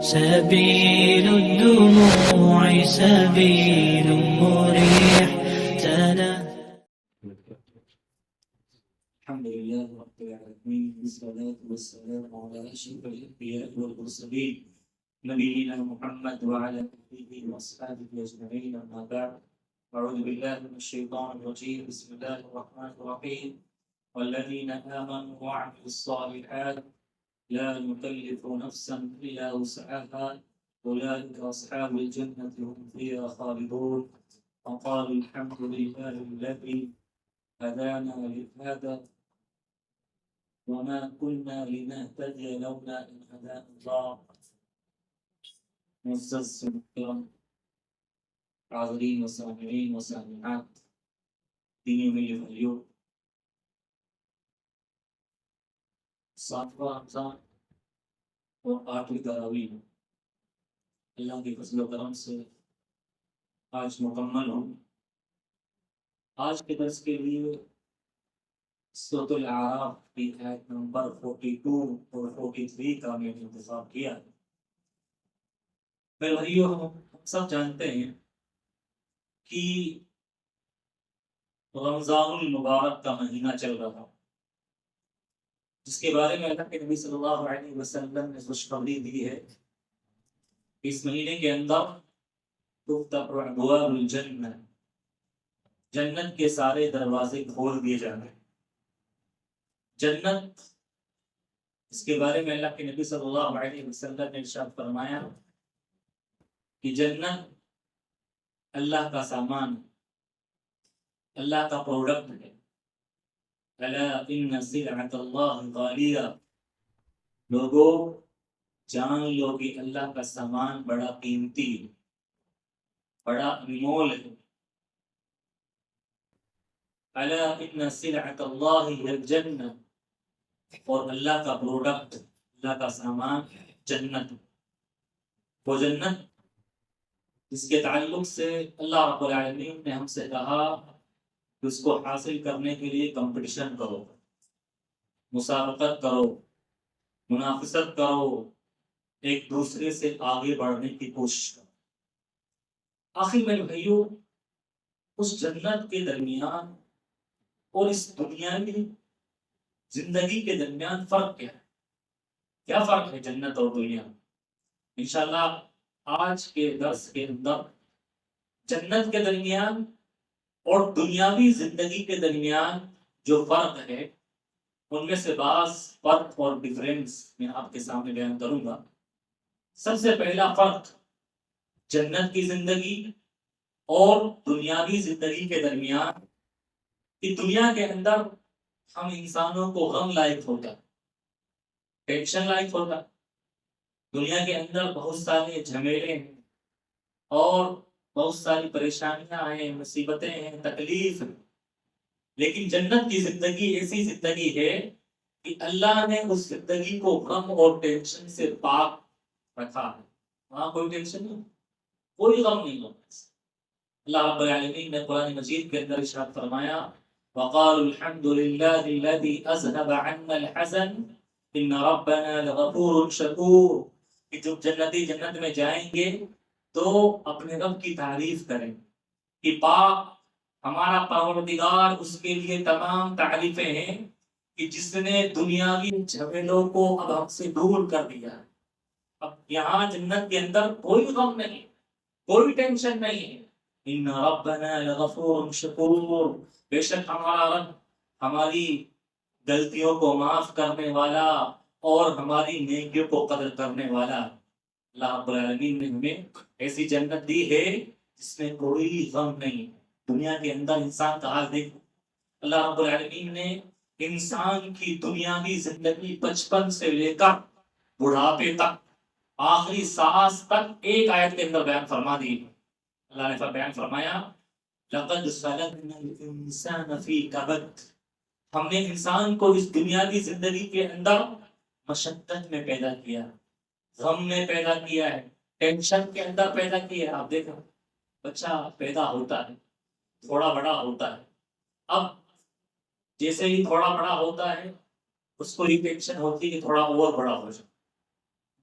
سبيل الدموع سبيل مريح الحمد لله رب العالمين والصلاة والسلام على أشرف الأنبياء والمرسلين نبينا محمد وعلى آله وأصحابه أجمعين أما بعد أعوذ بالله من الشيطان الرجيم بسم الله الرحمن الرحيم والذين آمنوا وعملوا الصالحات لا نكلف نفسا إلا وسعها أولئك أصحاب الجنة هم فيها خالدون وقالوا الحمد لله الذي هدانا لهذا وما كنا لنهتدي لولا أن هدانا الله. معزز محترم حاضرین و سامعین و سامعات دینی میرے بھائیوں، ساتواں رمضان اور آٹھویں تراویح اللہ کے فضل و کرم سے آج مکمل ہوں۔ آج کے درس کے لیے سورۃ الاعراف کی آیت نمبر 42 اور 43 کا میں نے انتخاب کیا ہے۔ میرے بھائیوں، ہم سب جانتے ہیں کہ رمضان المبارک کا مہینہ چل رہا، جس کے بارے میں اللہ کے نبی صلی اللہ علیہ وسلم نے خوشخبری دی ہے۔ اس مہینے کے اندر تفتح ابواب الجنہ، جنت کے سارے دروازے کھول دیے جائیں گے۔ جنت، اس کے بارے میں اللہ کے نبی صلی اللہ علیہ وسلم نے ارشاد فرمایا کہ جنت اللہ کا سامان، اللہ کا پروڈکٹ ہے۔ الا ان سلعۃ اللہ غالیہ، لوگوں جان لو کہ اللہ کا سامان بڑا قیمتی، بڑا انمول ہے۔ الا ان سلعۃ اللہ ہی الجنہ، اور اللہ کا پروڈکٹ، اللہ کا سامان جنت۔ وہ جنت جس کے تعلق سے اللہ رب العالمین نے ہم سے کہا کہ اس کو حاصل کرنے کے لیے کمپٹیشن کرو، مسابقت کرو، منافست کرو، ایک دوسرے سے آگے بڑھنے کی کوشش کرو۔ آخر میں بھائیوں، اس جنت کے درمیان اور اس دنیاوی زندگی کے درمیان فرق کیا ہے؟ کیا فرق ہے جنت اور دنیا؟ انشاءاللہ آج کے درس کے اندر جنت کے درمیان اور دنیاوی زندگی کے درمیان جو فرق ہے، ان میں سے بعض فرق اور ڈفرینس میں آپ کے سامنے بیان کروں گا۔ سب سے پہلا فرق جنت کی زندگی اور دنیاوی زندگی کے درمیان کہ دنیا کے اندر ہم انسانوں کو غم لائق ہوتا، ٹینشن لائق ہوتا۔ دنیا کے اندر بہت سارے جھمیلے ہیں اور بہت ساری پریشانیاں ہیں، مصیبتیں ہیں، تکلیف ہیں، لیکن جنت کی زندگی ایسی زندگی ہے کہ اللہ نے اس زندگی کو غم اور ٹینشن سے پاک رکھا ہے۔ وہاں کوئی ٹینشن نہیں، کوئی غم نہیں ہوتا۔ اللہ رب العالمین نے قرآن مجید کے اندر ارشاد فرمایا وَقَالُوا الْحَمْدُ لِلَّهِ الَّذِي أَذْهَبَ عَنَّا الْحَزَنَ إِنَّ رَبَّنَا لَغَفُورٌ شَكُورٌ، کہ جب جنتی جنت میں جائیں گے تو اپنے رب کی تعریف کریں کہ پاک ہمارا پروردگار، اس کے لیے تمام تعریفیں ہیں کہ جس نے دنیاوی جھمیلوں کو اب ہم سے دور کر دیا۔ اب یہاں جنت کے اندر کوئی غم نہیں، کوئی ٹینشن نہیں ہے۔ ان ربنا لغفور شکور، بے شک ہمارا رب ہماری غلطیوں کو معاف کرنے والا اور ہماری نیکیوں کو قدر کرنے والا۔ اللہ رب العالمین نے ہمیں ایسی جنت دی ہے جس میں کوئی غم نہیں۔ دنیا کے اندر انسان کا حال دیکھو، اللہ رب العالمین نے انسان کی دنیاوی زندگی بچپن سے لے کر بڑھاپے تک، آخری سانس تک ایک آیت کے اندر بیان فرما دی۔ اللہ نے بیان فرمایا لقد خلقنا الانسان فی کبد، ہم نے انسان کو اس دنیاوی زندگی کے اندر مشقت میں پیدا کیا، غم میں پیدا کیا ہے، ٹینشن کے اندر پیدا کیا ہے۔ آپ دیکھو بچہ پیدا ہوتا ہے، تھوڑا بڑا ہوتا ہے، اب جیسے ہی تھوڑا بڑا ہوتا ہے اس کو یہ ٹینشن ہوتی ہے کہ تھوڑا اور بڑا ہو جائے،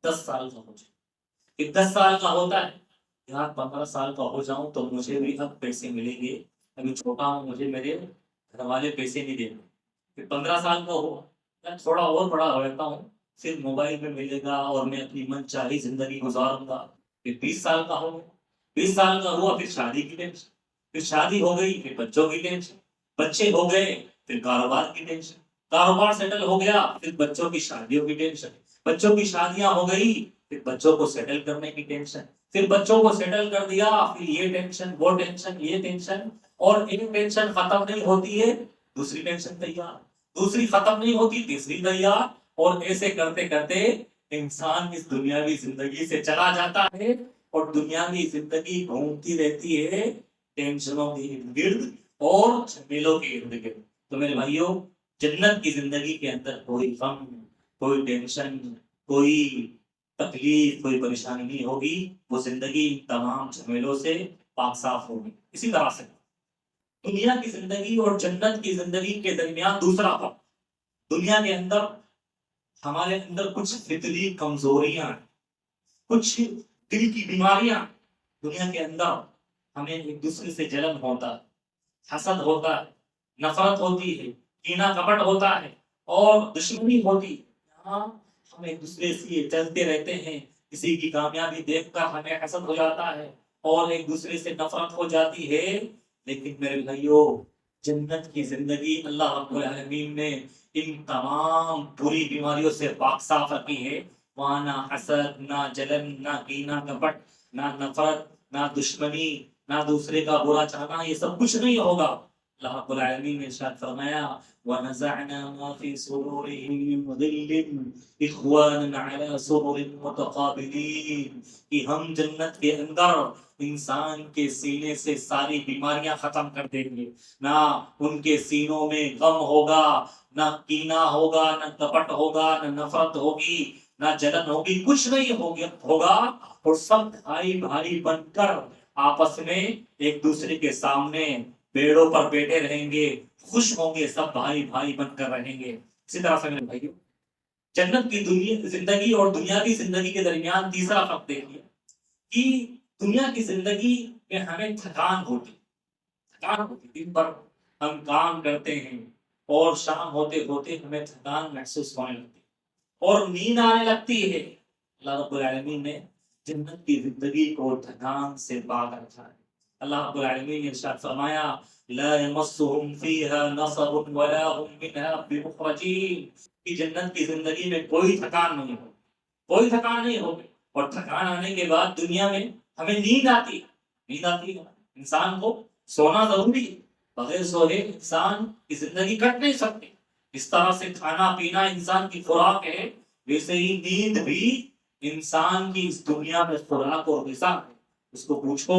10 سال کا ہو جائے، کہ 10 سال کا ہوتا ہے، یار 15 سال کا ہو جاؤں تو مجھے بھی اب پیسے ملیں گے، ابھی چھوٹا ہوں، مجھے میرے گھر والے پیسے نہیں دیں گے۔ پھر 15 سال کا ہو، میں تھوڑا اور بڑا ہو جاتا ہوں، پھر موبائل میں ملے گا اور میں اپنی من چاہی زندگی گزاروں گا۔ پھر 20 سال کا ہو، 20 سال کا ہوا، پھر شادی کی ٹینشن، پھر شادی ہو گئی، پھر بچوں کی ٹینشن، بچے ہو گئے، پھر کاروبار کی ٹینشن، کاروبار سیٹل ہو گیا، پھر بچوں کی شادیوں کی ٹینشن، بچوں کی شادیاں ہو گئی، پھر بچوں کو سیٹل کرنے کی ٹینشن، پھر بچوں کو سیٹل کر دیا، پھر یہ ٹینشن، وہ ٹینشن، یہ ٹینشن، اور ایک ٹینشن ختم نہیں ہوتی ہے، دوسری ٹینشن تیار، دوسری ختم نہیں ہوتی، تیسری تیار، اور ایسے کرتے کرتے انسان اس دنیاوی زندگی سے چلا جاتا ہے، اور دنیاوی زندگی گھومتی رہتی ہے ٹینشنوں کے ارد گرد اور جھمیلوں کے ارد گرد۔ تو میرے بھائیوں، جنت کی زندگی کے اندر کوئی غم، کوئی ٹینشن، کوئی تکلیف، کوئی پریشانی نہیں ہوگی، وہ زندگی تمام جھمیلوں سے پاک صاف ہوگی۔ اسی طرح سے دنیا کی زندگی اور جنت کی زندگی کے درمیان دوسرا فرق، دنیا کے اندر ہمارے اندر کچھ فطری کمزوریاں ہیں، کچھ دل کی بیماریاں، دنیا کے اندر ہمیں ایک دوسرے سے جلن ہوتا ہے، حسد ہوتا ہے، نفرت ہوتی ہے، کینہ کپٹ ہوتا ہے، اور دشمنی ہوتی ہے۔ یہاں ہم ایک دوسرے سے چلتے رہتے ہیں، کسی کی کامیابی دیکھ کر ہمیں حسد ہو جاتا ہے اور ایک دوسرے سے نفرت ہو جاتی ہے۔ لیکن میرے بھائیوں، جنت کی زندگی اللہ رب العالمین نے ان تمام بری بیماریوں سے پاک صاف رکھی ہے۔ وہاں نہ حسد، نہ جلن، نہ کینہ کپٹ، نہ نفرت، نہ دشمنی، نہ دوسرے کا برا چاہنا، یہ سب کچھ نہیں ہوگا۔ اللہ رب العالمین نے ارشاد فرمایا وَنَزَعْنَا مَا فِي صُدُورِهِم مِّن غِلٍّ إِخْوَانًا عَلَىٰ سُرُرٍ مُّتَقَابِلِينَ، کہ ہم جنت کے اندر انسان کے سینے سے ساری بیماریاں ختم کر دیں گے، نہ ان کے سینوں میں غم ہوگا، نہ کینہ ہوگا، نہ کپٹ ہوگا، نہ نفرت ہوگی، نہ جلن ہوگی، کچھ نہیں ہوگا، اور سب بھائی بھائی بن کر آپس میں ایک دوسرے کے سامنے پیڑوں پر بیٹھے رہیں گے، خوش ہوں گے، سب بھائی بھائی بن کر رہیں گے۔ اسی طرح سے میرے بھائیوں، جنت کی دنیا زندگی اور دنیاوی زندگی کے درمیان تیسرا فرق دیکھیے کہ دنیا کی زندگی میں ہمیں تھکان ہوتی، دن بھر ہم کام کرتے ہیں اور شام ہوتے ہوتے ہمیں تھکان محسوس ہونے لگتی ہے اور نیند آنے لگتی ہے۔ اللہ رب العالمین نے جنت کی زندگی کو تھکان سے پاک رکھا ہے۔ اللہ رب العالمین نے ارشاد فرمایا لا يمسهم فيها نصب ولا هم منها بمخرجين، کہ جنت کی زندگی میں کوئی تھکان نہیں ہوگی، کوئی تھکان نہیں ہوگی، اور تھکان آنے کے بعد دنیا میں ہمیں نیند آتی ہے، نیند آتی ہے، انسان کو سونا ضروری ہے، بغیر سوئے انسان کی زندگی کٹ نہیں سکتی۔ اس طرح سے کھانا پینا انسان کی خوراک ہے، ویسے ہی نیند بھی انسان کی اس دنیا میں خوراک اور غذا ہے۔ اس کو پوچھو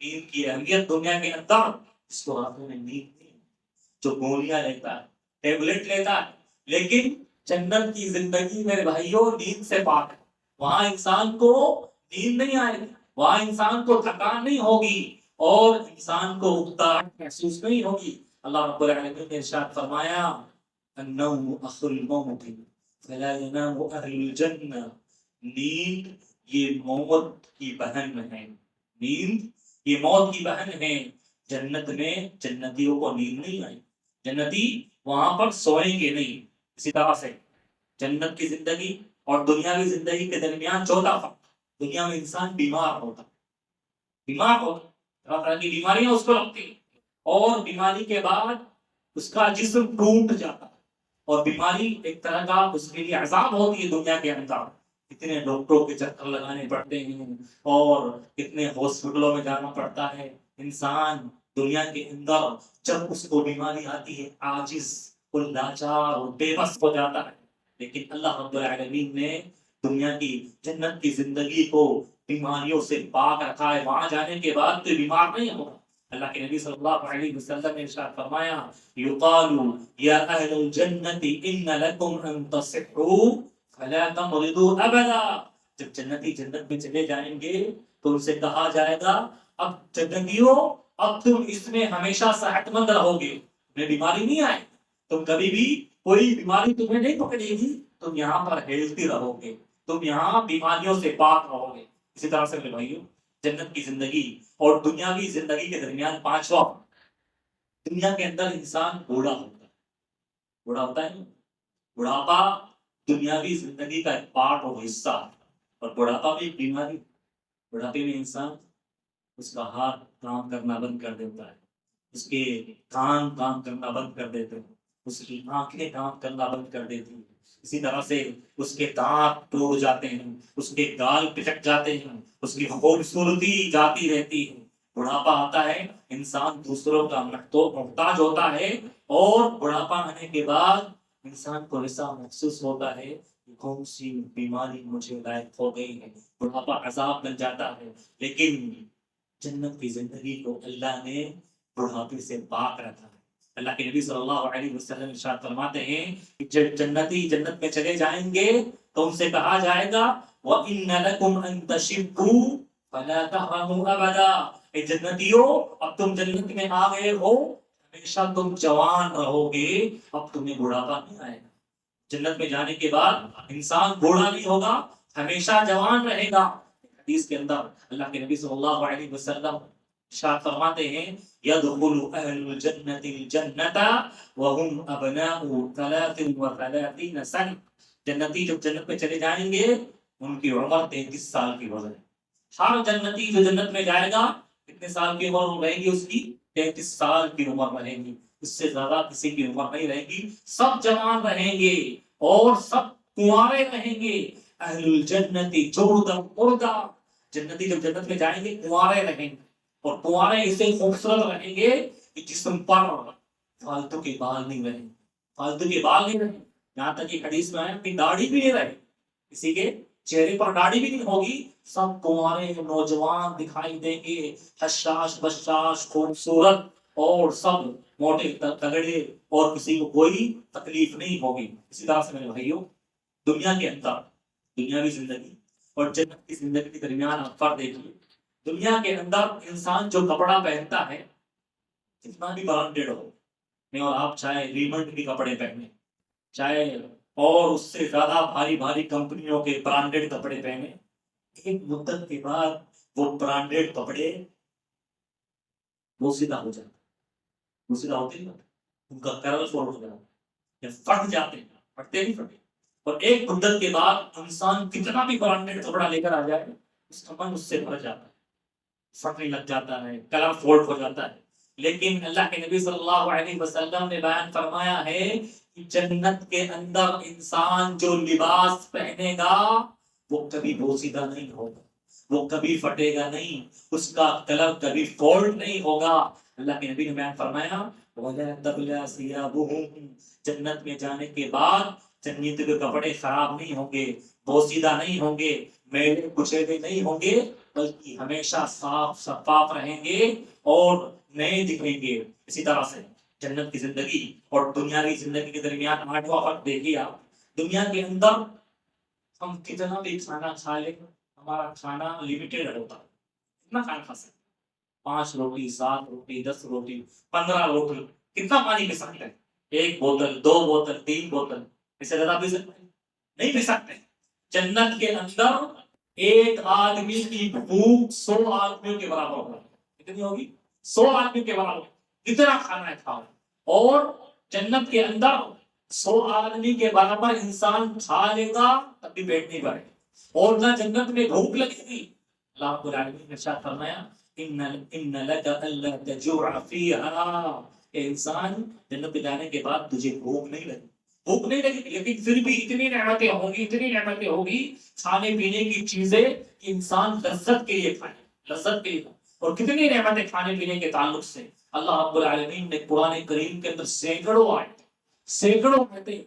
نیند کی اہمیت دنیا کے اندر، اس کو راتوں میں نیند نہیں، جو گولیاں لیتا ہے، ٹیبلٹ لیتا ہے، لیکن جنت کی زندگی میرے بھائیوں نیند سے پاک ہے۔ وہاں انسان کو نیند نہیں آئے گی، وہاں انسان کو تھکان نہیں ہوگی اور انسان کو اکتاہٹ محسوس نہیں ہوگی۔ اللہ رب العالمین نے ارشاد فرمایا النوم اخو الموت فلا ينام اہل الجنہ، نیند یہ موت کی بہن ہے، نیند یہ موت کی بہن ہے۔ جنت میں جنتیوں کو نیند نہیں آئی، جنتی وہاں پر سوئیں گے نہیں۔ اسی طرح سے جنت کی زندگی اور دنیاوی زندگی کے درمیان چوتھا فرق، دنیا میں انسان بیمار ہوتا، بیمار ہوتا، طرح طرح کی بیماریاں اس کو لگتی، اور بیماری کے بعد اس کا جسم ٹوٹ جاتا، اور بیماری ایک طرح کا اس کے لیے عذاب ہوتی ہے دنیا کے اندر۔ کتنے ڈاکٹروں کے چکر لگانے پڑتے ہیں اور کتنے ہاسپٹلوں میں جانا پڑتا ہے۔ انسان دنیا کے اندر جب اس کو بیماری آتی ہے عاجز اور لاچار اور بے بس ہو جاتا ہے، لیکن اللہ رب العالمین نے دنیا کی جنت کی زندگی کو بیماریوں سے پاک رکھا ہے۔ وہاں جانے کے بعد تو بیمار نہیں ہوگا۔ اللہ کے نبی صلی اللہ علیہ وسلم نے ارشاد فرمایا یقال یا اہل الجنت ان لکم ان تصحوا فلا تمرضوا ابدا، جب جنتی جنت میں چلے جائیں گے تو ان سے کہا جائے گا اب جنتیوں اب تم اس میں ہمیشہ صحت مند رہو گے، تمہیں بیماری نہیں آئے، تم کبھی بھی کوئی بیماری تمہیں نہیں پکڑے گی، تم یہاں پر ہیلتھی رہو گے، تم یہاں بیماریوں سے پاک رہو گے۔ اسی طرح سے میرے بھائیوں جنت کی زندگی اور دنیاوی زندگی کے درمیان پانچواں، دنیا کے اندر انسان بوڑھا ہوتا ہے، بوڑھا ہوتا ہے نا؟ بڑھاپا دنیاوی زندگی کا ایک پارٹ اور حصہ ہے، اور بڑھاپا بھی ایک بیماری، بڑھاپے میں انسان اس کا ہاتھ کام کرنا بند کر دیتا ہے، اس کے کان کام کرنا بند کر دیتے ہیں، اس کی آنکھیں کام کرنا بند کر دیتی ہیں، اسی طرح سے اس کے دانت ٹوٹ جاتے ہیں، اس کے گال پچک جاتے ہیں، اس کی خوبصورتی جاتی رہتی ہے۔ بڑھاپا آتا ہے، انسان دوسروں کا محتاج ہوتا ہے، اور بڑھاپا آنے کے بعد انسان کو ایسا محسوس ہوتا ہے کہ کون سی بیماری مجھے لائق ہو گئی ہے، بڑھاپا عذاب بن جاتا ہے۔ لیکن جنت کی زندگی کو اللہ نے بڑھاپے سے پاک رکھا ہے۔ اللہ کے نبی صلی اللہ علیہ وسلم ارشاد فرماتے ہیں کہ جب جنتی جنت میں چلے جائیں گے تو ان سے کہا جائے گا وَإِنَّ لَكُمْ أَن تَشِبُّوا فَلَا تَحْرَمُوا أَبَدًا، اے جنتیوں اب تم جنت میں آ گئے ہو، ہمیشہ تم جوان رہو گے، اب تمہیں بڑھاپا نہیں آئے گا۔ جنت میں جانے کے بعد انسان بوڑھا نہیں ہوگا، ہمیشہ جوان رہے گا۔ حدیث کے اندر اللہ کے نبی صلی اللہ علیہ وسلم ارشاد فرماتے ہیں يَدْخُلُ أَهْلُ الْجَنَّةِ الْجَنَّةَ وَهُمْ أَبْنَاءُ 33 سنة، جنتی جب جنت میں چلے جائیں گے ان کی عمر 33 سال کی ہو جائے۔ ہر جنتی جو جنت میں جائے گا کتنے سال کی عمر رہے گی اس کی؟ 33 سال کی عمر رہے گی، اس سے زیادہ کسی کی عمر نہیں رہے گی، سب جوان رہیں گے اور سب کنوارے رہیں گے۔ اہل الجنت جودا مردا، جنتی جب جنت میں جائیں گے کنوارے رہیں گے، اور کنوارے اسے خوبصورت رہیں گے کہ جسم پر فالتو کے بال نہیں رہیں، فالتو کے بال نہیں رہیں، یہاں تک کہ حدیث میں آیا کہ داڑھی بھی نہیں رہے، کسی کے چہرے پر داڑھی بھی نہیں ہوگی، سب کنوارے نوجوان دکھائی دیں گے، حشاش بشاش خوبصورت، اور سب موٹے تگڑے، اور کسی کو کوئی تکلیف نہیں ہوگی۔ اسی طرح سے میرے بھائیوں دنیا کے اندر دنیاوی زندگی اور جنت کی زندگی کے درمیان آپ فرق دیکھیے۔ دنیا کے اندر انسان جو کپڑا پہنتا ہے کتنا بھی برانڈیڈ ہو، میں اور آپ چاہے ریمنڈ کے کپڑے پہنے، چاہے اور اس سے زیادہ بھاری بھاری کمپنیوں کے برانڈیڈ کپڑے پہنے، ایک مدت کے بعد وہ برانڈیڈ کپڑے بوسیدہ ہو جاتے، بوسیدہ ہوتے ہیں، ان کا کلر فور ہو جاتا ہے یا پھٹ جاتے ہیں، پھٹتے نہیں پھٹے، اور ایک مدت کے بعد انسان کتنا بھی برانڈیڈ کپڑا لے کر آ جائے اس کا من اس سے بھر جاتا ہے، پھٹنے لگ جاتا ہے، کلر فولڈ ہو جاتا ہے۔ لیکن اللہ کے نبی صلی اللہ علیہ وسلم نے بیان فرمایا ہے کہ جنت کے اندر انسان جو لباس پہنے گا وہ کبھی بوسیدہ نہیں ہوگا، وہ کبھی پھٹے گا نہیں، اس کا کلر کبھی فولڈ نہیں ہوگا۔ اللہ کے نبی نے بیان فرمایا وَلَا تَبْلَى ثِيَابُهُمْ، جنت میں جانے کے بعد جنت کے کپڑے خراب نہیں ہوں گے، بوسیدہ نہیں ہوں گے، میلے کچیلے نہیں ہوں گے، بلکہ ہمیشہ صاف شفاف رہیں گے اور نئے دکھیں گے۔ اسی طرح سے جنت کی زندگی اور دنیاوی زندگی کے درمیان آٹھواں فرق دیکھیے آپ، دنیا کے اندر ہم کتنا بھی کھانا کھا لیں ہمارا کھانا لمیٹیڈ ہوتا ہے، کتنا کھانا کھا سکتے 5 روٹی 7 روٹی 10 روٹی 15 روٹی، کتنا پانی پی سکتے ہیں؟ 1 بوتل 2 بوتل 3 بوتل، اس سے زیادہ پی سکتے ہیں؟ نہیں پی سکتے۔ جنت کے اندر ایک آدمی کی بھوک 100 آدمیوں کے برابر ہوگا، کتنی ہوگی؟ 100 آدمیوں کے برابر، کتنا کھانا ہے کھاؤ، اور جنت کے اندر 100 آدمی کے برابر انسان کھا لے گا تب بھی پیٹ نہیں بھرے، اور نہ جنت میں بھوک لگے گی۔ اللہ رب العالمین نے ارشاد فرمایا ان لک الا تجوع فیہا، کہ انسان جنت میں جانے کے بعد تجھے بھوک نہیں لگی، بھوک نہیں لگی، لیکن پھر بھی اتنی نعمتیں ہوں گی، اتنی نعمتیں ہوگی، کھانے پینے کی چیزیں کہ انسان لذت کے لیے کھائے، لذت کے لیے، اور کتنی نعمتیں کھانے پینے کے تعلق سے اللہ رب العالمین نے قرآن کریم کے اندر سینکڑوں آیتیں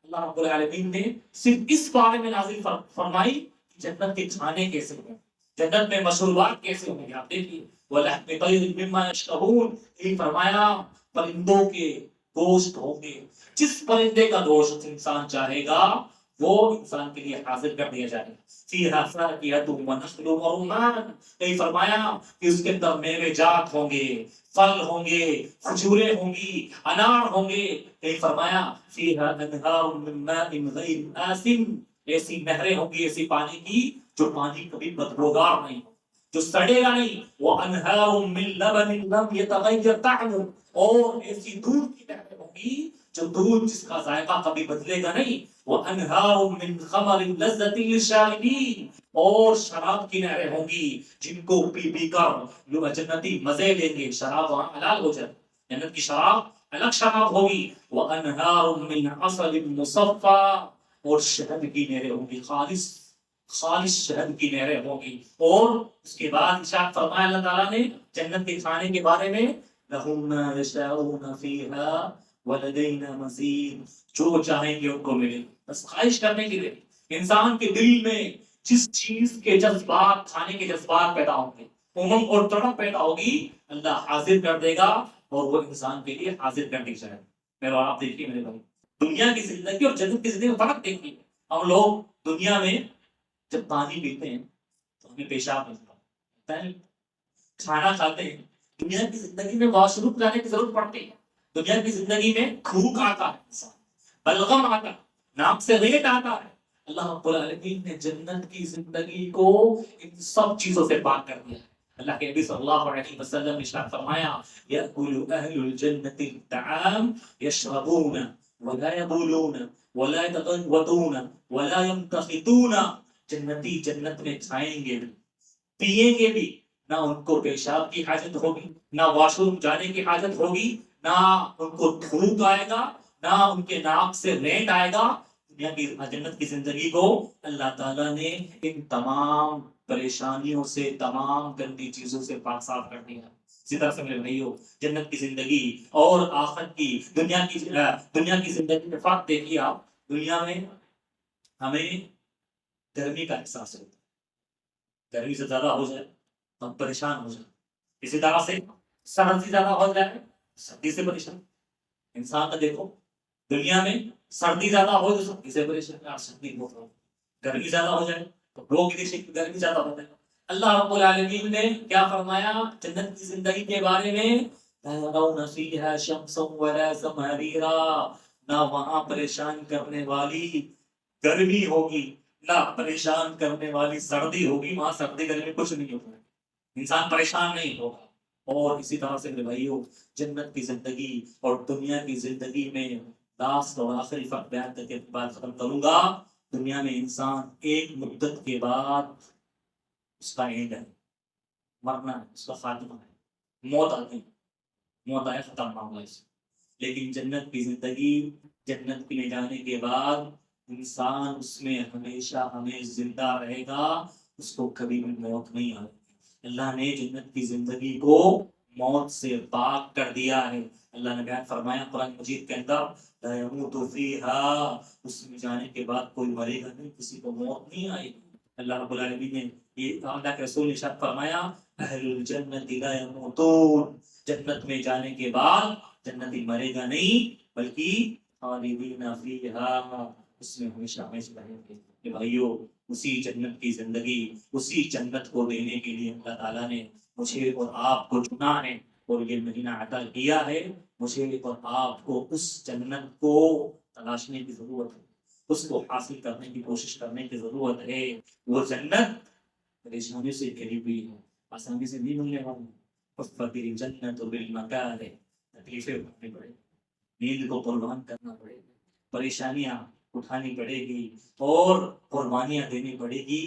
اللہ رب العالمین نے صرف اس بارے میں نازل فرمائی کہ جنت کے کھانے کیسے ہوں، جنت میں مشروبات کیسے ہوں گے۔ آپ دیکھیے وَلَحْمِ طَيْرٍ مِّمَّا يَشْتَهُونَ، یہ فرمایا پرندوں کے گوشت ہوں گے، جس پرندے کا گوشت انسان چاہے گا وہ انسان کے لیے حاضر کر دیا جائے گا۔ فیہا فاکہۃ ونخل ورمان، یہ فرمایا کہ اس کے اندر میوے جات ہوں گے، پھل ہوں گے، کھجوریں ہوں گی، انار ہوں گے۔ یہ فرمایا فیہا انہار من ماء غیر آسن، ایسی نہریں ہوں گی ایسی پانی کی جو پانی کبھی بدبوگار نہیں ہو، جو سڑے گا نہیں، وَأَنْهَارٌ مِّن لَبَنٍ لَّمْ يَتَغَيَّرْ طَعْمُهُ، اور ایسی دودھ کی نہریں ہوں گی جو دودھ جس کا ذائقہ کبھی بدلے گا نہیں، وَأَنْهَارٌ مِّن خَمَرٍ لَذَّةٍ لِّلشَّارِبِينَ، اور شراب کی نہریں ہوں گی جن کو پی پی کر لوگ جنتی مزے لیں گے، شراب وہاں حلال ہو جائے، جنت کی شراب الگ شراب ہوگی، وَأَنْهَارٌ مِّنْ عَسَلٍ مُّصَفًّى، اور شہد کی نہریں ہوں گی، خالص خالص شہد کی نہریں ہوں گی۔ اور اس کے بعد ارشاد فرمایا اللہ تعالیٰ نے جنت کے کھانے کے بارے میں، لَهُم مَّا يَشَاءُونَ فِيهَا وَلَدَيْنَا مَزِيدٌ، جو چاہیں گے ان کو ملے، بس خواہش کرنے کے لیے انسان کے دل میں جس چیز کے جذبات، کھانے کے جذبات پیدا ہوں گے، امنگ اور تڑپ پیدا ہوگی، اللہ حاضر کر دے گا اور وہ انسان کے لیے حاضر کر دی جائے۔ میرے آپ دیکھیے میرے بھائی، دنیا کی زندگی اور جنت کی زندگی میں فرق دیکھیے۔ ہم لوگ دنیا میں جب پانی پیتے ہیں تو ہمیں پیشاب ملتا ہے، کھانا کھاتے ہیں، دنیا کی زندگی میں واش روم جانے کی ضرورت پڑتی ہے، دنیا کی زندگی میں تھوک آتا ہے، انسان بلغم آتا ہے، ناک سے ریت آتا ہے۔ اللہ رب العالمین نے جنت کی زندگی کو ان سب چیزوں سے پاک کر دیا ہے۔ اللہ کے نبی صلی اللہ علیہ وسلم نے ارشاد فرمایا، یأکل اہل الجنة الطعام یشربون ولا یبولون ولا یتغوطون ولا یمتخطون، جنتی جنت میں کھائیں گے بھی پیئیں گے بھی، نہ ان کو پیشاب کی حاجت ہوگی، نہ واش روم جانے کی حاجت ہوگی، نہ ان کو تھوک آئے گا، نہ ان کے ناک سے رینٹ آئے گا۔ دنیا کی جنت کی زندگی کو اللہ تعالیٰ نے ان تمام پریشانیوں سے، تمام گندی چیزوں سے پاک صاف کر دیا۔ اسی طرح سے میرے بھائیو، جنت کی زندگی اور آخرت کی دنیا کی زندگی میں فرق دیکھیے آپ۔ دنیا میں ہمیں گرمی کا احساس ہوتا ہے، گرمی سے زیادہ ہو جائے تو ہم پریشان ہو جائیں، اسی طرح سے سردی زیادہ ہو جائے سردی سے پریشان۔ انسان کا دیکھو، دنیا میں سردی زیادہ ہو تو سردی سے پریشان، یار سردی بہت ہو، گرمی زیادہ ہو جائے تو لوگ گرمی زیادہ ہو جائے۔ اللہ رب العالمین نے کیا فرمایا جنت کی زندگی کے بارے میں، لا يرون فيها شمسا ولا زمهريرا، نہ وہاں پریشان کرنے والی گرمی ہوگی، نہ پریشان کرنے والی سردی ہوگی، وہاں سردی گرمی کچھ نہیں ہوگا، انسان پریشان نہیں ہوگا۔ اور اسی طرح سے میرے بھائیو، جنت کی زندگی اور دنیا کی زندگی میں لاسٹ اور آخری فرق بیان کر کے بات ختم کروں گا۔ دنیا میں انسان ایک مدت کے بعد اس کا اینڈ ہے، مرنا ہے، اس کا خاتمہ ہے، موت آتی ہے، موت آئے ختم نہ ہوگا اس، لیکن جنت کی زندگی، جنت میں جانے کے بعد انسان اس میں ہمیشہ ہمیں زندہ رہے گا، اس کو کبھی بھی موت نہیں آئے گی۔ اللہ نے جنت کی زندگی کو موت سے پاک کر دیا ہے۔ اللہ نے بیان فرمایا قرآن مجید کے اندر، لا يموت فيها، اس میں جانے کے بعد کوئی مرے گا نہیں، کسی کو موت نہیں آئے گی۔ اللہ رب العالمین نے یہ اللہ کے رسول نے ارشاد فرمایا، اہل الجنت لا يموتون، جنت میں جانے کے بعد جنتی مرے گا نہیں بلکہ خالدین فیہا، اس میں ہمیشہ ہمیشہ رہیں گے۔ کہ بھائیو، اسی جنت کی زندگی، اسی جنت کو دینے کے لیے اللہ تعالیٰ نے مجھے اور آپ کو چنا ہے اور یہ مہینہ عطا کیا ہے۔ مجھے اور آپ کو اس جنت کو تلاشنے کی ضرورت ہے، اس کو حاصل کرنے کی کوشش کرنے کی ضرورت ہے۔ وہ جنت پریشانی سے گھری ہوئی ہے، آسانی سے نہیں ملنے والی۔ حفت الجنت بالمکارہ، تکلیفیں اٹھانی پڑے گی، نیند کو قربان کرنا پڑے گا، پریشانیاں اٹھانی پڑے گی اور قربانیاں دینی پڑے گی،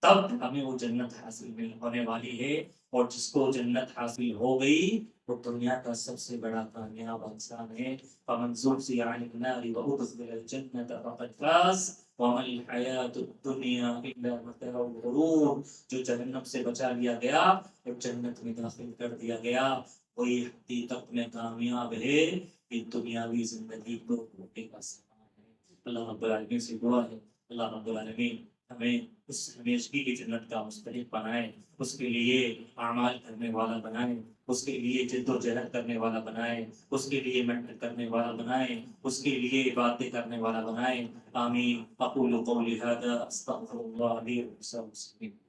تب ہمیں وہ جنت حاصل ہونے والی ہے۔ اور جس کو جنت حاصل ہو گئی وہ دنیا کا سب سے بڑا کامیاب انسان ہے۔ فمن زحزح عن النار وادخل الجنة فقد فاز وما الحیاۃ الدنیا الا متاع الغرور، جو جہنم سے بچا لیا گیا اور جنت میں داخل کر دیا گیا وہی حقیقت میں کامیاب ہے۔ یہ دنیاوی زندگی تو دھوکے کا سامان ہے۔ اللہ رب العالمین سے دعا ہے، اللہ رب العالمین ہمیں اس ہمیشگی کی جنت کا مستحق بنائے، اس کے لیے اعمال کرنے والا بنائے، اس کے لیے جد و جہد کرنے والا بنائے، اس کے لیے محنت کرنے والا بنائے، اس کے لیے باتیں کرنے والا بنائے۔ آمین۔ اقول قولی ھذا استغفر اللہ لی ولکم۔